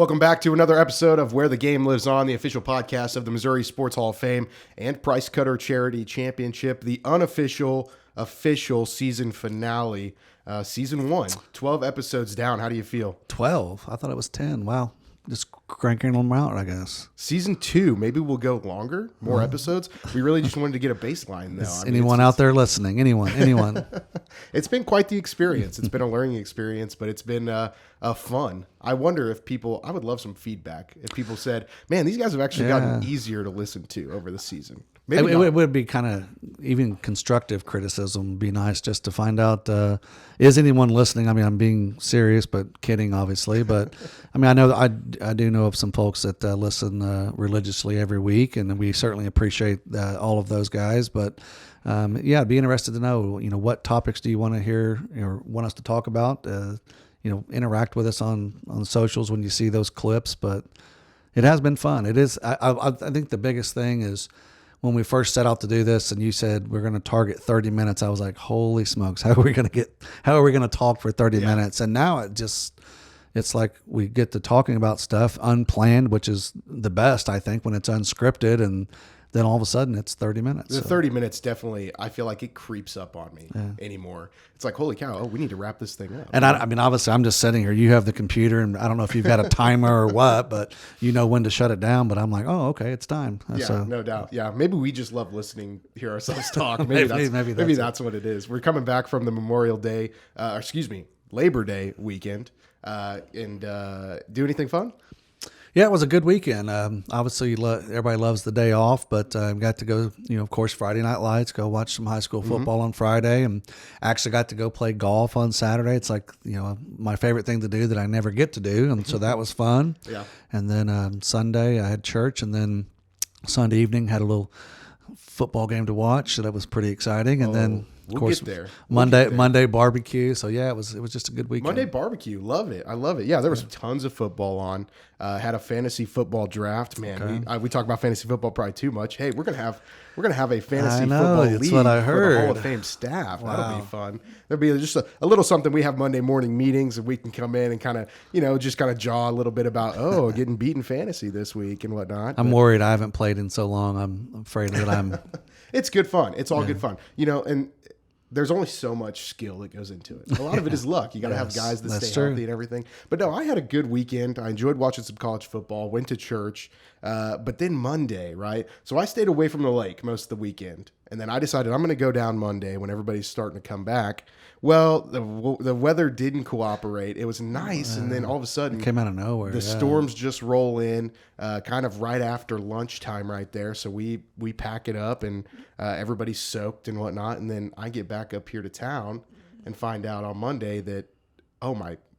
Welcome back to another episode of Where the Game Lives On, the official podcast of the Missouri Sports Hall of Fame and Price Cutter Charity Championship, the unofficial, official season finale. Season 1, 12 episodes down. How do you feel? 12? I thought it was 10. Wow. Just cranking them out, I guess. Season 2, maybe we'll go longer, more episodes. We really just wanted to get a baseline, though. Anyone out there listening? Anyone? It's been quite the experience. It's been a learning experience, but it's been fun. I wonder if I would love some feedback. If people said, man, these guys have actually gotten easier to listen to over the season. It would be kind of even constructive criticism would be nice just to find out, is anyone listening? I mean, I'm being serious, but kidding, obviously. But I mean, I do know of some folks that listen religiously every week, and we certainly appreciate all of those guys. But I'd be interested to know, what topics do you want to hear or want us to talk about? Interact with us on socials when you see those clips. But it has been fun. It is. I think the biggest thing is, when we first set out to do this and you said we're going to target 30 minutes, I was like, holy smokes, how are we going to talk for 30 minutes? And now it's like we get to talking about stuff unplanned, which is the best, I think, when it's unscripted. And then all of a sudden it's 30 minutes. The 30 minutes definitely, I feel like it creeps up on me anymore. It's like, holy cow, we need to wrap this thing up. And I mean, obviously I'm just sitting here. You have the computer and I don't know if you've got a timer or what, but you know when to shut it down. But I'm like, oh, okay, it's time. Yeah, no doubt. Yeah, maybe we just love listening, hear ourselves talk. Maybe that's what it is. We're coming back from the Labor Day weekend and do anything fun? Yeah, it was a good weekend. Obviously, everybody loves the day off, but got to go, of course, Friday Night Lights, go watch some high school football on Friday, and actually got to go play golf on Saturday. It's like, my favorite thing to do that I never get to do, and so that was fun. Yeah. And then Sunday, I had church, and then Sunday evening, had a little football game to watch, so that was pretty exciting. And then, of course, Monday barbecue. So yeah, it was just a good weekend. Monday barbecue, love it. I love it. Yeah, there was tons of football on. Had a fantasy football draft. Man, we talk about fantasy football probably too much. Hey, we're gonna have a fantasy football league what I heard. For the Hall of Fame staff. Wow. That'll be fun. There'll be just a little something. We have Monday morning meetings, and we can come in and kind of just kind of jaw a little bit about getting beaten fantasy this week and whatnot. I'm worried. I haven't played in so long. I'm afraid that I'm. It's good fun. It's all good fun. And there's only so much skill that goes into it. A lot of it is luck. You got to have guys that stay healthy and everything. But no, I had a good weekend. I enjoyed watching some college football, went to church. But then Monday, right? So I stayed away from the lake most of the weekend. And then I decided I'm going to go down Monday when everybody's starting to come back. Well, the weather didn't cooperate. It was nice. And then all of a sudden, it came out of nowhere. The storms just roll in kind of right after lunchtime right there. So we pack it up and everybody's soaked and whatnot. And then I get back up here to town and find out on Monday that,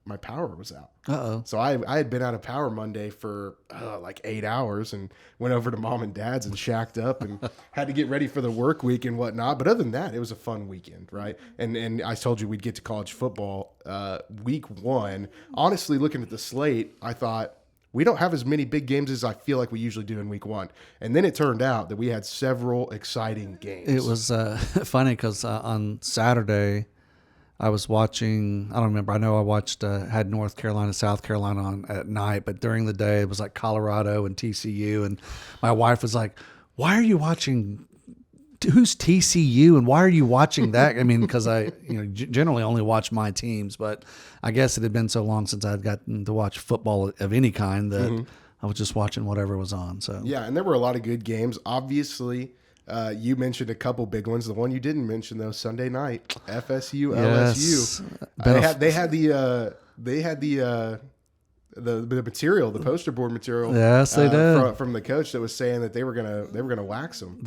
my power was out. Uh-oh. So I had been out of power Monday for like 8 hours and went over to mom and dad's and shacked up and had to get ready for the work week and whatnot. But other than that, it was a fun weekend, right? And I told you we'd get to college football week 1. Honestly, looking at the slate, I thought we don't have as many big games as I feel like we usually do in week 1. And then it turned out that we had several exciting games. It was funny because on Saturday, I was watching, I don't remember, I know I watched, had North Carolina, South Carolina on at night, but during the day it was like Colorado and TCU, and my wife was like, why are you watching, who's TCU and why are you watching that? I mean, because I generally only watch my teams, but I guess it had been so long since I'd gotten to watch football of any kind that I was just watching whatever was on. So yeah, and there were a lot of good games, obviously. You mentioned a couple big ones. The one you didn't mention though, Sunday night, FSU, LSU. They had the material, the poster board material. Yes, they did from the coach that was saying that they were gonna wax them.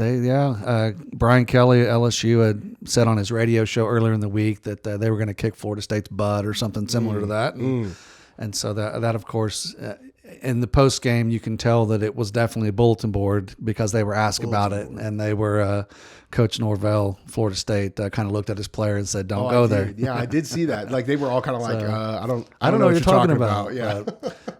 Brian Kelly at LSU had said on his radio show earlier in the week that they were going to kick Florida State's butt or something similar to that, and so that of course. In the post game, you can tell that it was definitely a bulletin board because they were asked about it, and they were Coach Norvell, Florida State, kind of looked at his player and said, "Don't go there." Yeah, I did see that. Like they were all kind of like, "I don't know what you're talking about." Yeah,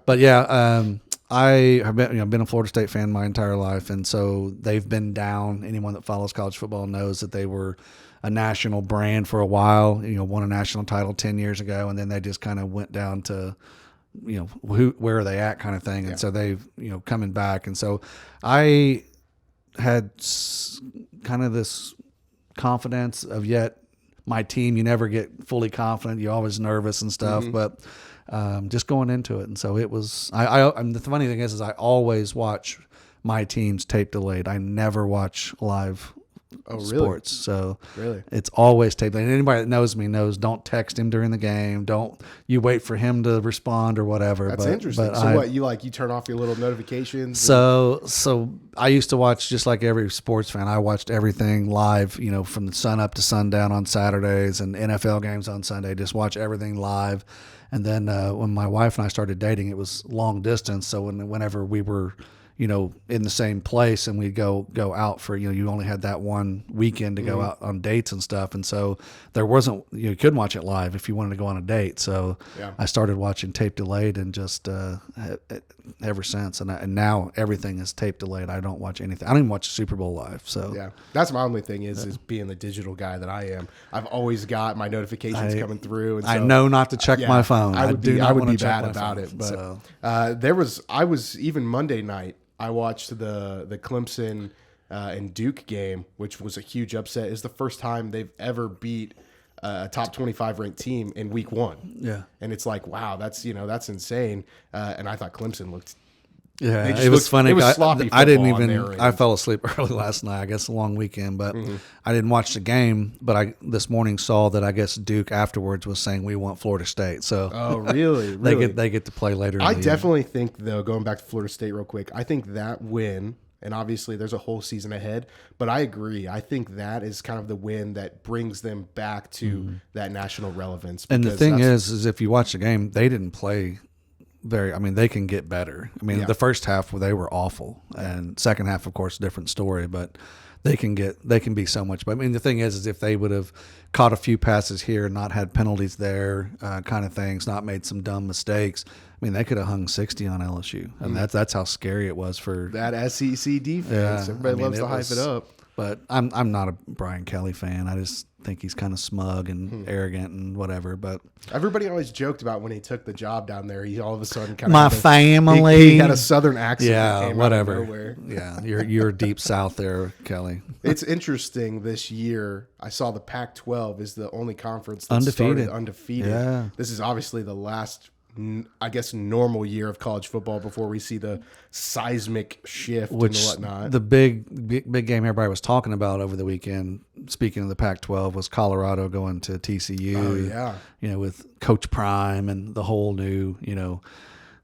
but yeah, I have been a Florida State fan my entire life, and so they've been down. Anyone that follows college football knows that they were a national brand for a while. Won a national title 10 years ago, and then they just kind of went down to where are they at kind of thing. And so they've, coming back. And so I had kind of this confidence of yet my team, you never get fully confident. You're always nervous and stuff, but just going into it. And so it was, the funny thing is I always watch my team's tape delayed. I never watch live sports. So really, it's always tape delayed. Anybody that knows me knows don't text him during the game. Don't you wait for him to respond or whatever. That's interesting. So you turn off your little notifications? So I used to watch just like every sports fan. I watched everything live, from the sun up to sundown on Saturdays and NFL games on Sunday. Just watch everything live. And then when my wife and I started dating, it was long distance. So whenever we were in the same place and we'd go out for, you only had that one weekend to go out on dates and stuff. And so there wasn't, you couldn't watch it live if you wanted to go on a date. So I started watching tape delayed and just ever since. And now everything is tape delayed. I don't watch anything. I don't even watch the Super Bowl live. So yeah, that's my only thing is being the digigital guy that I am. I've always got my notifications coming through. And so, I know not to check my phone. I would be bad about it. But I was even Monday night, I watched the Clemson and Duke game, which was a huge upset. It's the first time they've ever beat a top 25 ranked team in week 1. Yeah. And it's like, wow, that's insane. And I thought Clemson looked. Yeah, it was funny. It was sloppy. I didn't even. I fell asleep early last night. I guess a long weekend, but I didn't watch the game. But I this morning saw that I guess Duke afterwards was saying we want Florida State. So really? they get to play later. I definitely think though, going back to Florida State real quick, I think that win, and obviously there's a whole season ahead, but I agree. I think that is kind of the win that brings them back to that national relevance. And the thing is if you watch the game, they didn't play. They can get better. The first half they were awful, and second half, of course, different story. But they can be so much. But the thing is if they would have caught a few passes here and not had penalties there, kind of things, not made some dumb mistakes. They could have hung 60 on LSU, and that's how scary it was for that SEC defense. Yeah, everybody loves to hype it up. But I'm not a Brian Kelly fan. I just think he's kind of smug and arrogant and whatever. But everybody always joked about when he took the job down there. He all of a sudden kind of family. He had a southern accent. Yeah, whatever. Yeah, you're deep south there, Kelly. It's interesting. This year, I saw the Pac-12 is the only conference that undefeated. Started undefeated. Yeah. This is obviously the last, I guess, normal year of college football before we see the seismic shift and whatnot. The big game everybody was talking about over the weekend, speaking of the Pac-12, was Colorado going to TCU. Oh, yeah. With Coach Prime and the whole new,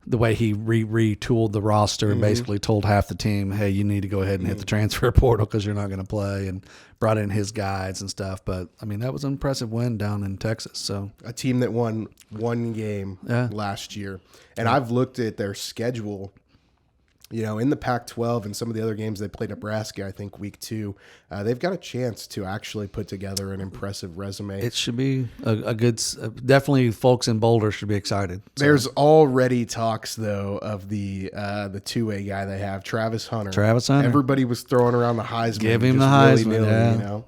the way he retooled the roster and basically told half the team, hey, you need to go ahead and hit the transfer portal because you're not going to play, and brought in his guides and stuff. But, that was an impressive win down in Texas. So a team that won one game last year. And I've looked at their schedule, in the Pac-12 and some of the other games they played Nebraska, I think week 2, they've got a chance to actually put together an impressive resume. It should be a good, definitely folks in Boulder should be excited. So. There's already talks though of the 2A guy they have, Travis Hunter. Everybody was throwing around the Heisman. Give him the Heisman, yeah.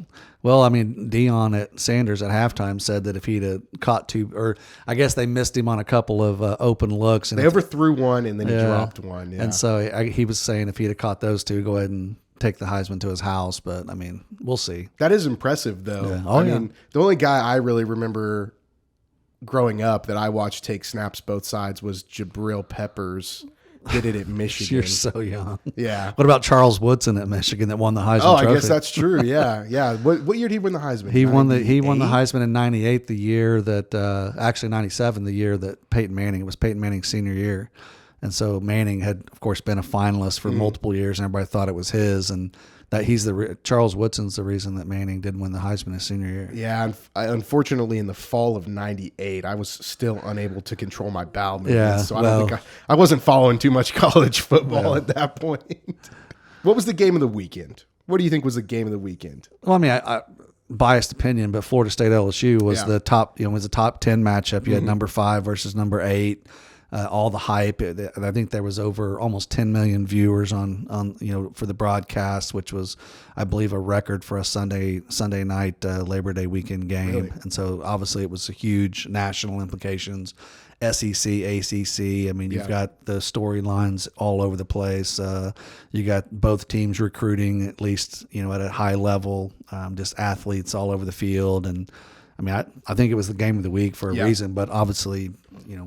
Well, Deion at Sanders at halftime said that if he'd have caught 2, or I guess they missed him on a couple of open looks. And they overthrew one and then he dropped one. Yeah. And so he was saying if he'd have caught those 2, go ahead and take the Heisman to his house. But, we'll see. That is impressive, though. Yeah. The only guy I really remember growing up that I watched take snaps both sides was Jabril Peppers. Did it at Michigan. You're so young. Yeah. What about Charles Woodson at Michigan that won the Heisman Trophy? I guess that's true. Yeah. What year did he win the Heisman? He won the Heisman in '98, the year that actually '97, the year that Peyton Manning. It was Peyton Manning's senior year, and so Manning had, of course, been a finalist for multiple years, and everybody thought it was his, and that Charles Woodson's the reason that Manning didn't win the Heisman his senior year. Yeah, unfortunately, in the fall of '98, I was still unable to control my bowel movements, so I don't think I wasn't following too much college football at that point. What was the game of the weekend? What do you think was the game of the weekend? Well, I biased opinion, but Florida State LSU was the top. Was a top 10 matchup. You had number 5 versus number 8. all the hype. I think there was over almost 10 million viewers on for the broadcast, which was, I believe, a record for a Sunday night Labor Day weekend game. Really? And so obviously it was a huge national implications. SEC, ACC. I mean, you've got the storylines all over the place. You got both teams recruiting at least, at a high level, just athletes all over the field. And I mean, I think it was the game of the week for a reason, but obviously,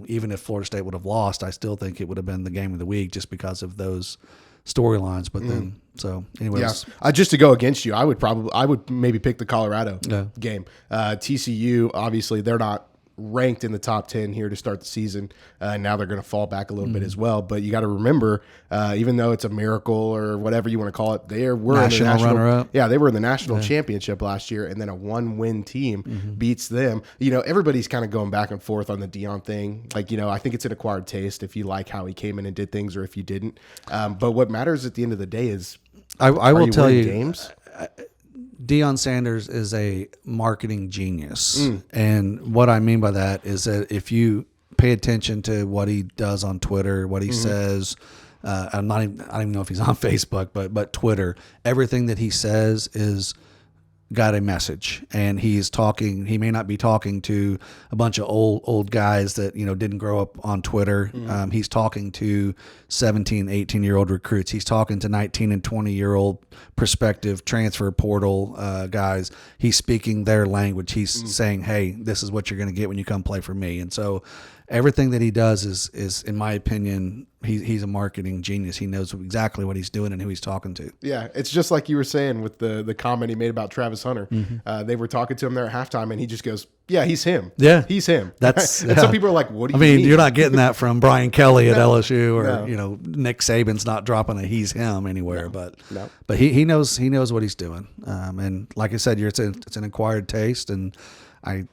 even if Florida State would have lost, I still think it would have been the game of the week just because of those storylines. But then, so anyways. Yeah. Just to go against you, I would maybe pick the Colorado game. TCU, obviously, they're not ranked in the top 10 here to start the season. Now they're going to fall back a little bit as well. But you got to remember, even though it's a miracle or whatever you want to call it, they were in the national runner-up. Yeah, they were in the national championship last year, and then a 1-win team beats them. Everybody's kind of going back and forth on the Deion thing. Like, I think it's an acquired taste if you like how he came in and did things or if you didn't. But what matters at the end of the day is, I will tell you, games. Deion Sanders is a marketing genius. And what I mean by that is that if you pay attention to what he does on Twitter, what he says, I don't even know if he's on Facebook, but Twitter, everything that he says is got a message, and he may not be talking to a bunch of old guys that, didn't grow up on Twitter. He's talking to 17, 18-year-old recruits. He's talking to 19 and 20-year-old prospective transfer portal guys. He's speaking their language. He's saying, hey, this is what you're going to get when you come play for me. And so everything that he does is in my opinion, he's a marketing genius. He knows exactly what he's doing and who he's talking to. Yeah, it's just like you were saying with the comment he made about Travis Hunter. They were talking to him there at halftime, and he just goes, yeah, he's him. Yeah. He's him. That's and some people are like, what do you mean? You're not getting that from Brian Kelly at LSU or, Nick Saban's not dropping a he's him anywhere. But he knows what he's doing. And like I said, it's an acquired taste, and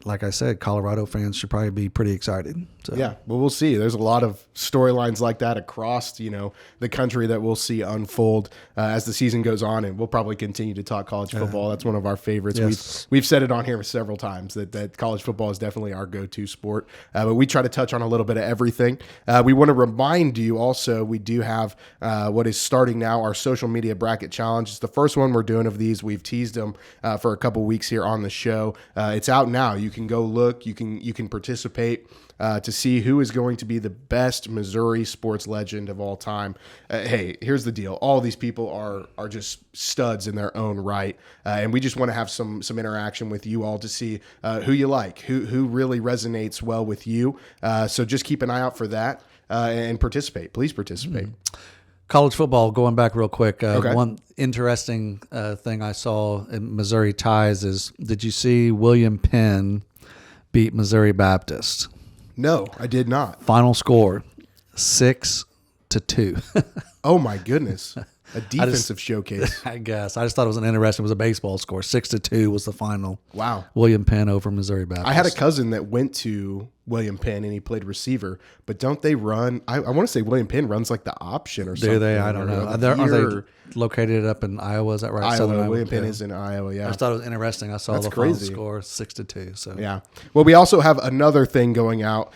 like I said, Colorado fans should probably be pretty excited. So. Yeah, well, we'll see. There's a lot of storylines like that across, the country that we'll see unfold as the season goes on, and we'll probably continue to talk college football. That's one of our favorites. Yes. We've said it on here several times that college football is definitely our go-to sport, but we try to touch on a little bit of everything. We want to remind you also, we do have what is starting now, our social media bracket challenge. It's the first one we're doing of these. We've teased them for a couple weeks here on the show. It's out now. You can go look. You can participate to see who is going to be the best Missouri sports legend of all time. Hey, here's the deal. All these people are just studs in their own right, and we just want to have some interaction with you all to see who you like, who really resonates well with you. So just keep an eye out for that and participate. Please participate. College football, going back real quick, one interesting thing I saw in Missouri Ties is, did you see William Penn beat Missouri Baptist? No, I did not. Final score, 6-2. Oh my goodness. A defensive showcase. I guess. I just thought it was it was a baseball score. 6-2 was the final. Wow. William Penn over Missouri Baptist. I had a cousin that went to William Penn and he played receiver, but don't they run? I want to say William Penn runs like the option or something. Do they? I don't know. Are they located up in Iowa? Is that right? Iowa. William Penn is in Iowa. Yeah. I just thought it was interesting. I saw the final score 6-2. So yeah. Well, we also have another thing going out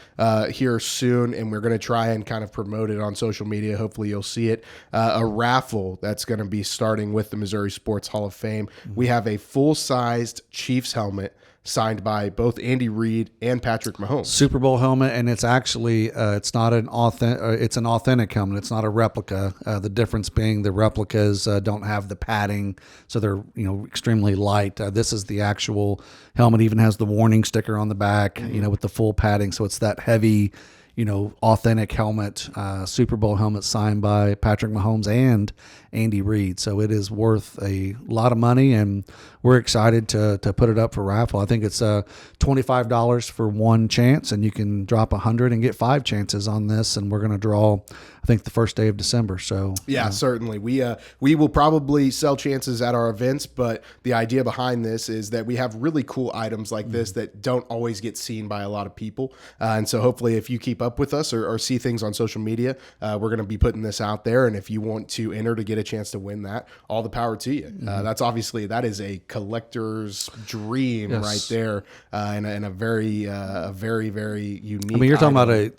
here soon, and we're going to try and kind of promote it on social media. Hopefully, you'll see it. A raffle that's going to be starting with the Missouri Sports Hall of Fame. We have a full-sized Chiefs helmet signed by both Andy Reid and Patrick Mahomes. Super Bowl helmet, and it's actually it's not an authentic. It's an authentic helmet. It's not a replica. The difference being the replicas don't have the padding, so they're extremely light. This is the actual helmet. Even has the warning sticker on the back. With the full padding, so it's that heavy. Authentic helmet, Super Bowl helmet signed by Patrick Mahomes and Andy Reid. So it is worth a lot of money, and we're excited to put it up for raffle. I think it's $25 for one chance, and you can drop 100 and get 5 chances on this. And we're going to draw, I think, the first day of December. So yeah, certainly we will probably sell chances at our events, but the idea behind this is that we have really cool items like this that don't always get seen by a lot of people, and so hopefully if you keep up up with us or see things on social media, we're going to be putting this out there. And if you want to enter to get a chance to win that, all the power to you. That is a collector's dream right there, and a very, very unique. I mean, you're talking about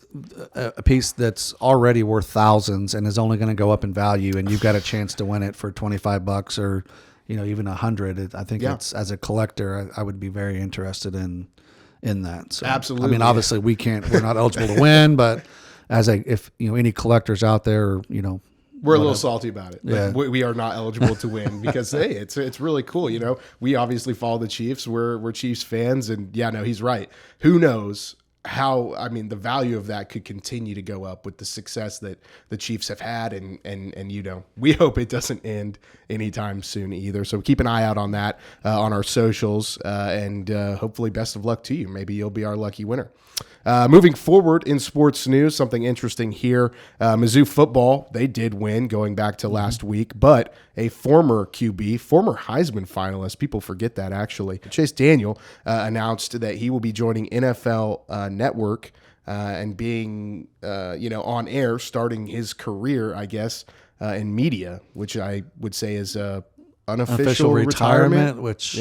a piece that's already worth thousands and is only going to go up in value, and you've got a chance to win it for $25 or even $100. I think it's, as a collector, I would be very interested in that. So, absolutely. I mean, obviously we're not eligible to win, but if any collectors out there, we're a little salty about it. Yeah. We are not eligible to win because hey, it's really cool. We obviously follow the Chiefs. We're Chiefs fans, and he's right. Who knows how? I mean, the value of that could continue to go up with the success that the Chiefs have had, and we hope it doesn't end anytime soon either. So keep an eye out on that on our socials, and hopefully, best of luck to you. Maybe you'll be our lucky winner. Moving forward in sports news, something interesting here. Mizzou football, they did win going back to last week, but a former QB, former Heisman finalist, people forget that actually, Chase Daniel, announced that he will be joining NFL Network and being, on air, starting his career, I guess, in media, which I would say is unofficial retirement, which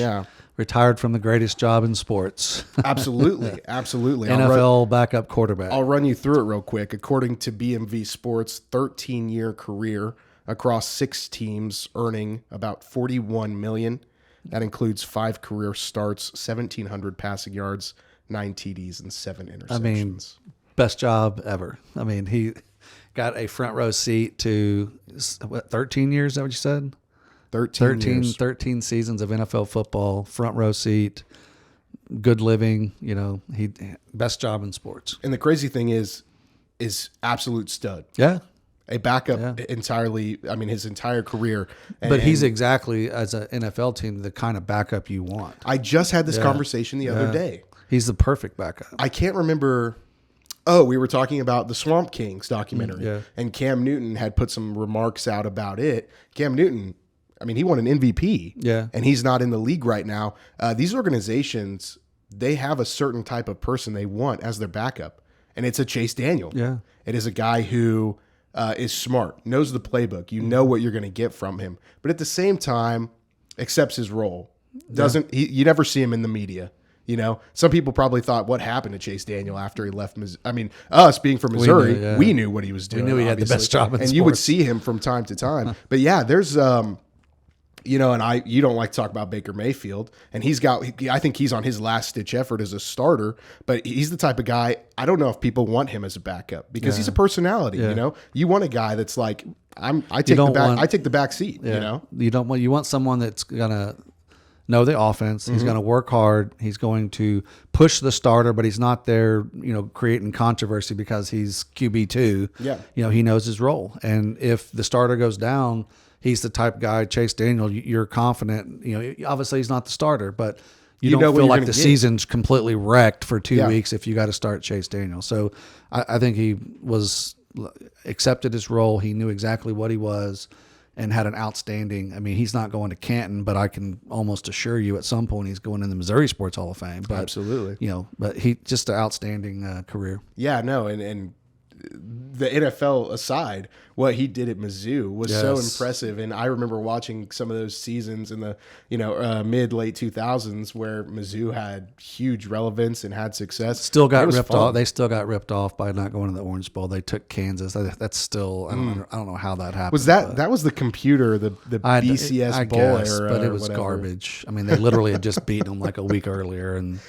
retired from the greatest job in sports. Absolutely. NFL backup quarterback. I'll run you through it real quick. According to BMV Sports, 13-year career across 6 teams, earning about $41 million. That includes 5 career starts, 1,700 passing yards, 9 TDs, and 7 interceptions. I mean, best job ever. I mean, he got a front row seat to 13 years. Is that what you said? 13 seasons of NFL football, front row seat, good living, he best job in sports. And the crazy thing is absolute stud. Yeah. A backup entirely, I mean, his entire career. But he's exactly, as an NFL team, the kind of backup you want. I just had this conversation the other day. He's the perfect backup. I can't remember. Oh, we were talking about the Swamp Kings documentary, and Cam Newton had put some remarks out about it. Cam Newton, I mean, he won an MVP, and he's not in the league right now. These organizations, they have a certain type of person they want as their backup, and it's a Chase Daniel. Yeah, it is a guy who is smart, knows the playbook. You know what you're going to get from him, but at the same time, accepts his role. You never see him in the media. Some people probably thought, what happened to Chase Daniel after he left Missouri? I mean, us being from Missouri, we knew what he was doing. We knew he had the best job in sports. You would see him from time to time. But there's you don't like to talk about Baker Mayfield, and I think he's on his last ditch effort as a starter, but he's the type of guy, I don't know if people want him as a backup because he's a personality, you want a guy that's like, I take the back seat, you want someone that's going to know the offense. He's going to work hard. He's going to push the starter, but he's not there, creating controversy because he's QB2. Yeah. He knows his role. And if the starter goes down, he's the type of guy, Chase Daniel, you're confident. Obviously he's not the starter, but you don't feel like the season's completely wrecked for 2 weeks if you got to start Chase Daniel. So I think he accepted his role. He knew exactly what he was and had an outstanding, I mean, he's not going to Canton, but I can almost assure you at some point he's going in the Missouri Sports Hall of Fame. But, absolutely. But he just an outstanding career. Yeah, no, and the NFL aside, what he did at Mizzou was so impressive. And I remember watching some of those seasons in the mid-late 2000s where Mizzou had huge relevance and had success. Still got ripped off. They still got ripped off by not going to the Orange Bowl. They took Kansas. That's still I don't know how that happened. Was that was the computer, the BCS Bowl era, but it was garbage. I mean, they literally had just beaten them like a week earlier, and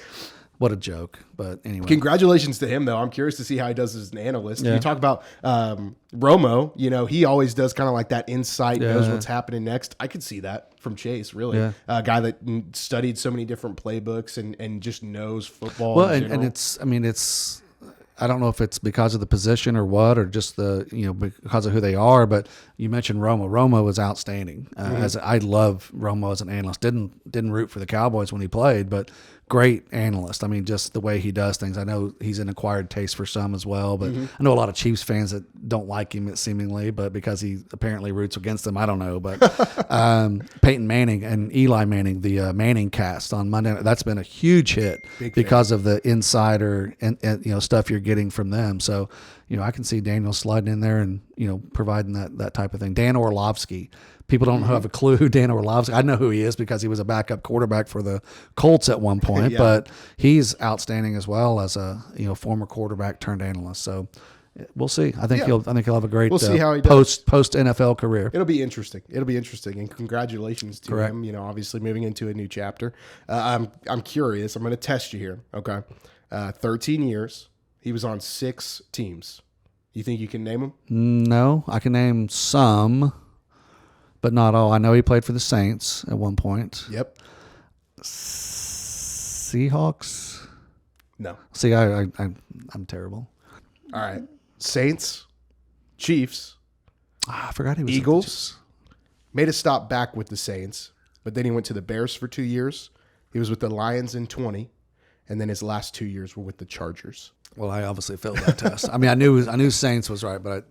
what a joke. But anyway. Congratulations to him, though. I'm curious to see how he does as an analyst. You talk about Romo, he always does kind of like that insight, knows what's happening next. I could see that from Chase, really. Yeah. A guy that studied so many different playbooks and just knows football. Well, and it's I don't know if it's because of the position or what, or just because of who they are. But you mentioned Romo. Romo was outstanding. As I love Romo as an analyst. Didn't root for the Cowboys when he played, but great analyst. I mean, just the way he does things. I know he's an acquired taste for some as well, but I know a lot of Chiefs fans that don't like him seemingly, but because he apparently roots against them, I don't know. But Peyton Manning and Eli Manning, the Manning cast on Monday, that's been a huge hit because of the insider and stuff you're getting from them. So, I can see Daniel sliding in there and, providing that type of thing. Dan Orlovsky. People don't have a clue who Dan Orlovsky. I know who he is because he was a backup quarterback for the Colts at one point, but he's outstanding as well as a former quarterback turned analyst. So we'll see. I think he'll have a great see how he post NFL career. It'll be interesting. And congratulations to him. Obviously moving into a new chapter. I'm curious. I'm going to test you here. Okay, 13 years. He was on 6 teams. You think you can name them? No, I can name some. But not all. I know he played for the Saints at one point. Yep. Seahawks? No. See, I'm terrible. All right. Saints, Chiefs. I forgot he was Eagles. Made a stop back with the Saints, but then he went to the Bears for 2 years. He was with the Lions in 20, and then his last 2 years were with the Chargers. Well, I obviously failed that test. I mean, I knew Saints was right, but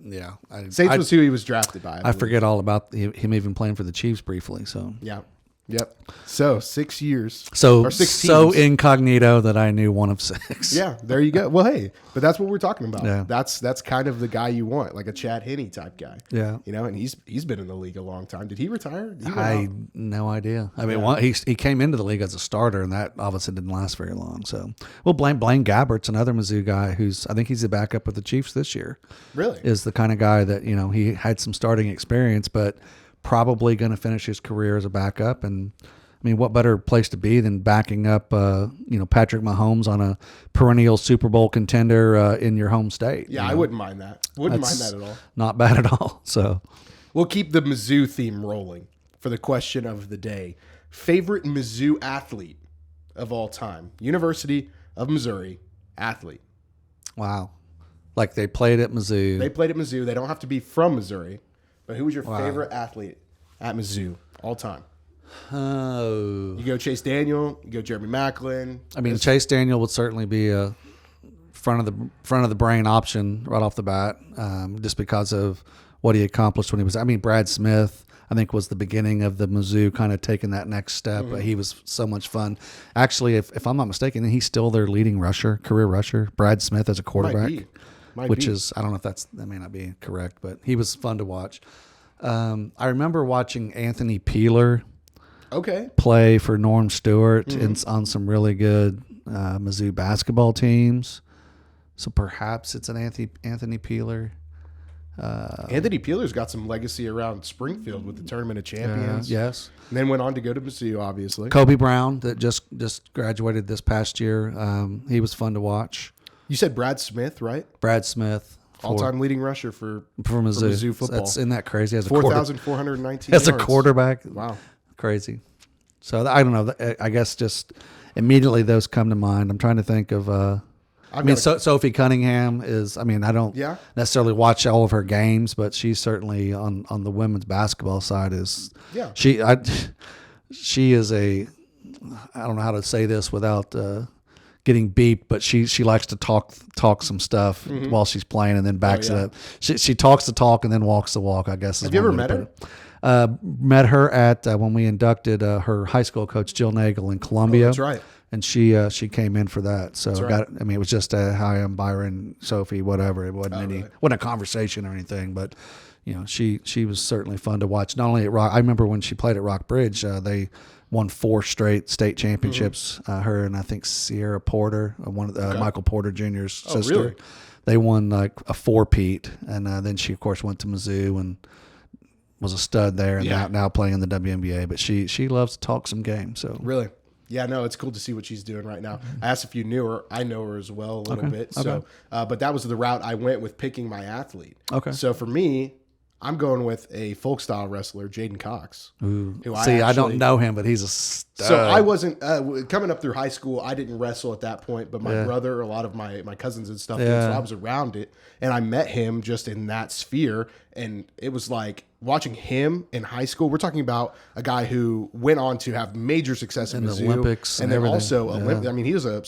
Saints was who he was drafted by. I forget all about him even playing for the Chiefs briefly. So yeah, yep. So 6 years. So 6 teams. So incognito that I knew one of 6. Yeah, there you go. Well, hey, but that's what we're talking about. Yeah. That's kind of the guy you want, like a Chad Henne type guy. Yeah, and he's been in the league a long time. Did he retire? No idea. I mean, he came into the league as a starter, and that obviously didn't last very long. So, Blaine Gabbert's another Mizzou guy I think he's the backup with the Chiefs this year. Really, is the kind of guy that he had some starting experience, but probably going to finish his career as a backup. And I mean, what better place to be than backing up, Patrick Mahomes on a perennial Super Bowl contender in your home state? Yeah, I wouldn't mind that. Wouldn't mind that at all. Not bad at all. So we'll keep the Mizzou theme rolling for the question of the day. Favorite Mizzou athlete of all time? University of Missouri athlete. Wow. Like they played at Mizzou. They don't have to be from Missouri. But who was your favorite athlete at Mizzou all time? Oh, you go Chase Daniel, you go Jeremy Maclin. I mean, Chase Daniel would certainly be a front of the brain option right off the bat, just because of what he accomplished when he was. I mean, Brad Smith, I think, was the beginning of the Mizzou kind of taking that next step. Mm-hmm. He was so much fun. Actually, if I'm not mistaken, he's still their leading career rusher. Brad Smith as a quarterback, which is, I don't know if that may not be correct, but he was fun to watch. I remember watching Anthony Peeler. Play for Norm Stewart on some really good Mizzou basketball teams. So perhaps it's an Anthony Peeler. Anthony Peeler's got some legacy around Springfield with the Tournament of Champions. Yes. And then went on to go to Mizzou, obviously. Kobe Brown that just graduated this past year. He was fun to watch. You said Brad Smith, right? Brad Smith. All-time leading rusher for Mizzou football. Isn't that crazy? As 4,419 as a quarterback. Wow. Crazy. So I don't know. I guess just immediately those come to mind. I'm trying to think of. Sophie Cunningham is. I mean, I don't necessarily watch all of her games, but she's certainly on the women's basketball side. She is a. I don't know how to say this without getting beeped, but she likes to talk some stuff while she's playing and then backs it up. She talks the talk and then walks the walk, I guess. Have you ever met her? Met her at when we inducted her high school coach Jill Nagel in Columbia. Oh, that's right. And she came in for that. So right. It was just a hi, I'm Byron, Sophie, whatever. It wasn't wasn't a conversation or anything, but she was certainly fun to watch. Not only at Rock, I remember when she played at Rock Bridge, they won 4 straight state championships. Her and I think Sierra Porter, one of Michael Porter Jr.'s sister. Really? They won like a 4-peat, and then she of course went to Mizzou and was a stud there, and now playing in the WNBA. But she loves to talk some game. So really, yeah, no, it's cool to see what she's doing right now. I asked if you knew her. I know her as well a little bit. So, but that was the route I went with picking my athlete. Okay. So for me, I'm going with a folk style wrestler, Jaden Cox. Ooh. I don't know him, but he's a So I wasn't coming up through high school. I didn't wrestle at that point, but my brother, a lot of my cousins and stuff did, so I was around it, and I met him just in that sphere, and it was like watching him in high school. We're talking about a guy who went on to have major success in Mizzou, Olympics, and then also I mean, he was a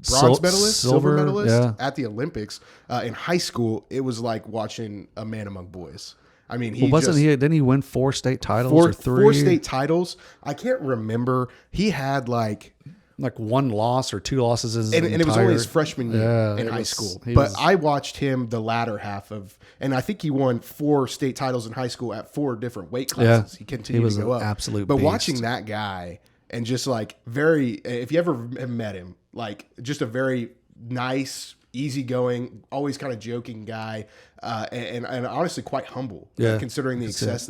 bronze medalist, silver medalist at the Olympics. In high school, it was like watching a man among boys. I mean, didn't he win 4 state titles or 3? 4 state titles. I can't remember. He had like 1 loss or 2 losses and it was only his freshman year in high school. But I watched him the latter half of, and I think he won 4 state titles in high school at 4 different weight classes. He continued to go up. Absolute but beast. Watching that guy and just like if you ever have met him, like just a very nice, easygoing, always kind of joking guy, and honestly quite humble, considering the success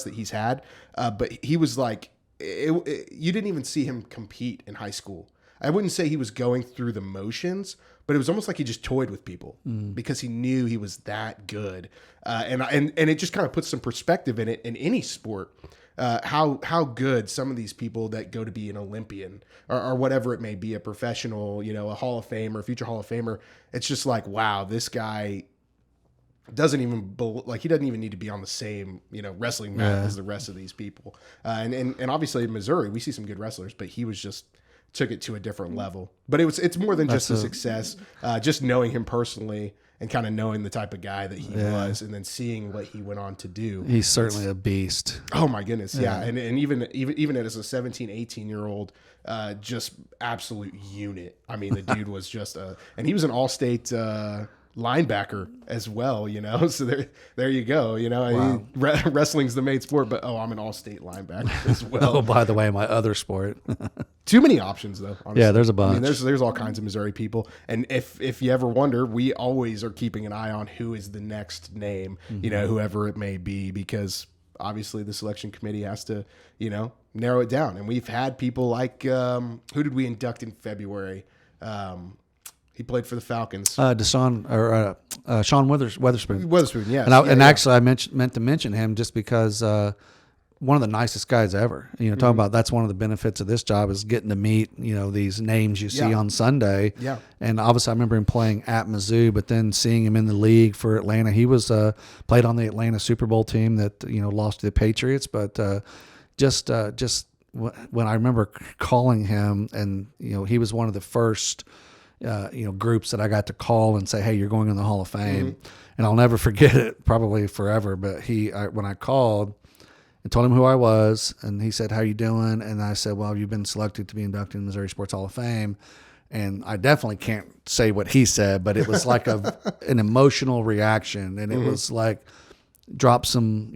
that he's had. But he was like, you didn't even see him compete in high school. I wouldn't say he was going through the motions, but it was almost like he just toyed with people because he knew he was that good. And it just kind of puts some perspective in it in any sport. How good some of these people that go to be an Olympian or whatever it may be, a professional, a Hall of Famer, a future Hall of Famer. It's just like, wow, this guy doesn't even he doesn't even need to be on the same wrestling mat as the rest of these people. And obviously in Missouri we see some good wrestlers, but he was just took it to a different level. But it's more than just the success. Just knowing him personally and kind of knowing the type of guy that he was, and then seeing what he went on to do. He's certainly a beast. Oh my goodness. Yeah. And even as a 17, 18-year-old, just absolute unit. I mean, the dude was just and he was an all-state, linebacker as well, so there you go. I mean, wrestling's the main sport, but I'm an all-state linebacker as well. Oh, by the way, my other sport. Too many options though, honestly. Yeah, there's a bunch. I mean, there's all kinds of Missouri people, and if you ever wonder, we always are keeping an eye on who is the next name, whoever it may be, because obviously the selection committee has to narrow it down. And we've had people like who did we induct in February? He played for the Falcons. Sean Witherspoon. Witherspoon, yes. And actually, I meant to mention him just because one of the nicest guys ever. Talking about that's one of the benefits of this job is getting to meet these names you see on Sunday. Yeah. And obviously, I remember him playing at Mizzou, but then seeing him in the league for Atlanta. He was played on the Atlanta Super Bowl team that lost to the Patriots, but just when I remember calling him, and he was one of the first. Groups that I got to call and say, hey, you're going in the Hall of Fame. And I'll never forget it, probably forever. But when I called and told him who I was, and he said, how you doing? And I said, well, you've been selected to be inducted in the Missouri Sports Hall of Fame. And I definitely can't say what he said, but it was like an emotional reaction. And it was like, drop some,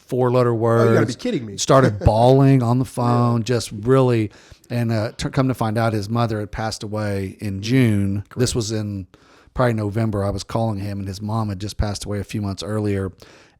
4-letter words. Oh, you gotta be kidding me. Started bawling on the phone, just really. And come to find out, his mother had passed away in June. Correct. This was in probably November. I was calling him, and his mom had just passed away a few months earlier.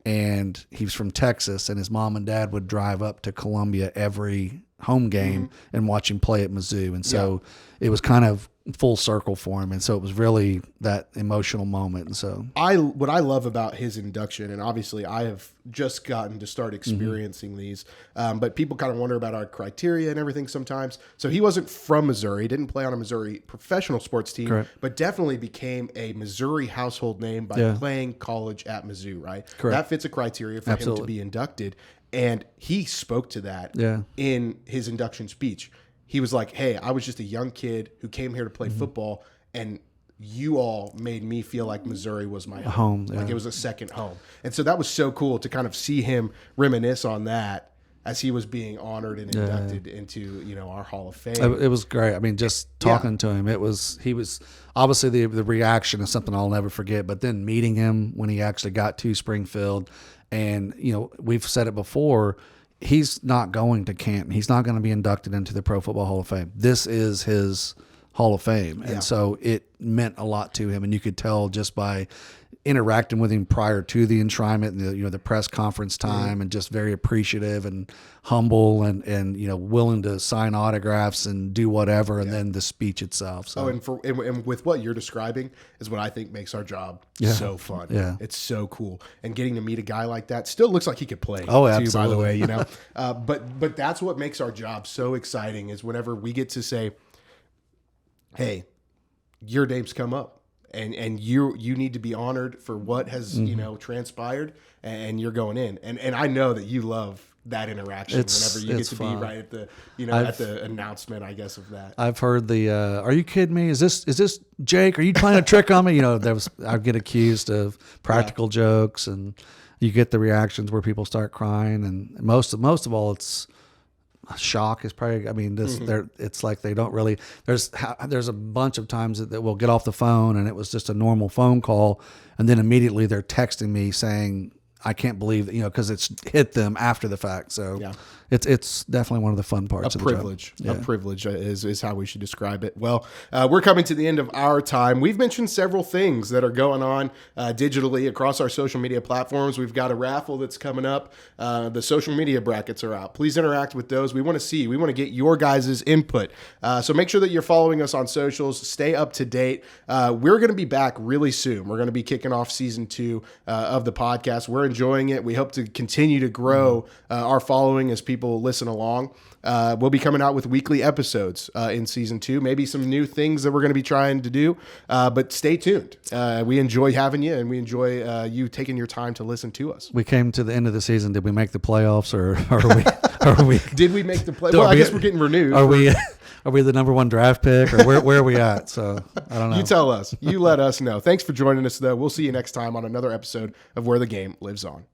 And he was from Texas, and his mom and dad would drive up to Columbia every home game and watch him play at Mizzou. And so it was kind of full circle for him, and so it was really that emotional moment. And so what I love about his induction, and obviously I have just gotten to start experiencing these, but people kind of wonder about our criteria and everything sometimes. So he wasn't from Missouri, didn't play on a Missouri professional sports team, Correct. But definitely became a Missouri household name by playing college at Mizzou, right? Correct. That fits a criteria for him to be inducted, and he spoke to that in his induction speech. He was like, hey, I was just a young kid who came here to play football, and you all made me feel like Missouri was my home. Like it was a second home. And so that was so cool to kind of see him reminisce on that as he was being honored and inducted into, our Hall of Fame. It was great. I mean, just talking to him, he was obviously the reaction is something I'll never forget, but then meeting him when he actually got to Springfield, and, we've said it before, he's not going to Canton. He's not going to be inducted into the Pro Football Hall of Fame. This is his Hall of Fame. And so it meant a lot to him. And you could tell just by interacting with him prior to the enshrinement and the press conference time, and just very appreciative and humble and willing to sign autographs and do whatever. And then the speech itself. So, and with what you're describing is what I think makes our job so fun. Yeah. It's so cool. And getting to meet a guy like that, still looks like he could play. Oh, too, absolutely. by the way, but that's what makes our job so exciting, is whenever we get to say, hey, your name's come up. And you need to be honored for what has transpired, and you're going in. And I know that you love that interaction whenever you get to be right at the at the announcement, I guess, of that. I've heard the are you kidding me? Is this Jake? Are you playing a trick on me? I get accused of practical jokes, and you get the reactions where people start crying, and most of all it's shock is probably, it's like they don't really, there's a bunch of times that we'll get off the phone and it was just a normal phone call, and then immediately they're texting me saying, I can't believe that, because it's hit them after the fact. So it's definitely one of the fun parts of the job. A privilege is how we should describe it. Well, we're coming to the end of our time. We've mentioned several things that are going on digitally across our social media platforms. We've got a raffle that's coming up. The social media brackets are out. Please interact with those. We want to get your guys' input. So make sure that you're following us on socials. Stay up to date. We're going to be back really soon. We're going to be kicking off season 2 of the podcast. We're enjoying it. We hope to continue to grow our following as people listen along. We'll be coming out with weekly episodes in season 2, maybe some new things that we're going to be trying to do, but stay tuned. We enjoy having you, and we enjoy you taking your time to listen to us. We came to the end of the season. Did we make the playoffs, or are we did we make the playoffs? Well, I guess we're getting renewed. Are we the number 1 draft pick, or where are we at? So I don't know. You tell us. You let us know. Thanks for joining us, though. We'll see you next time on another episode of Where the Game Lives On.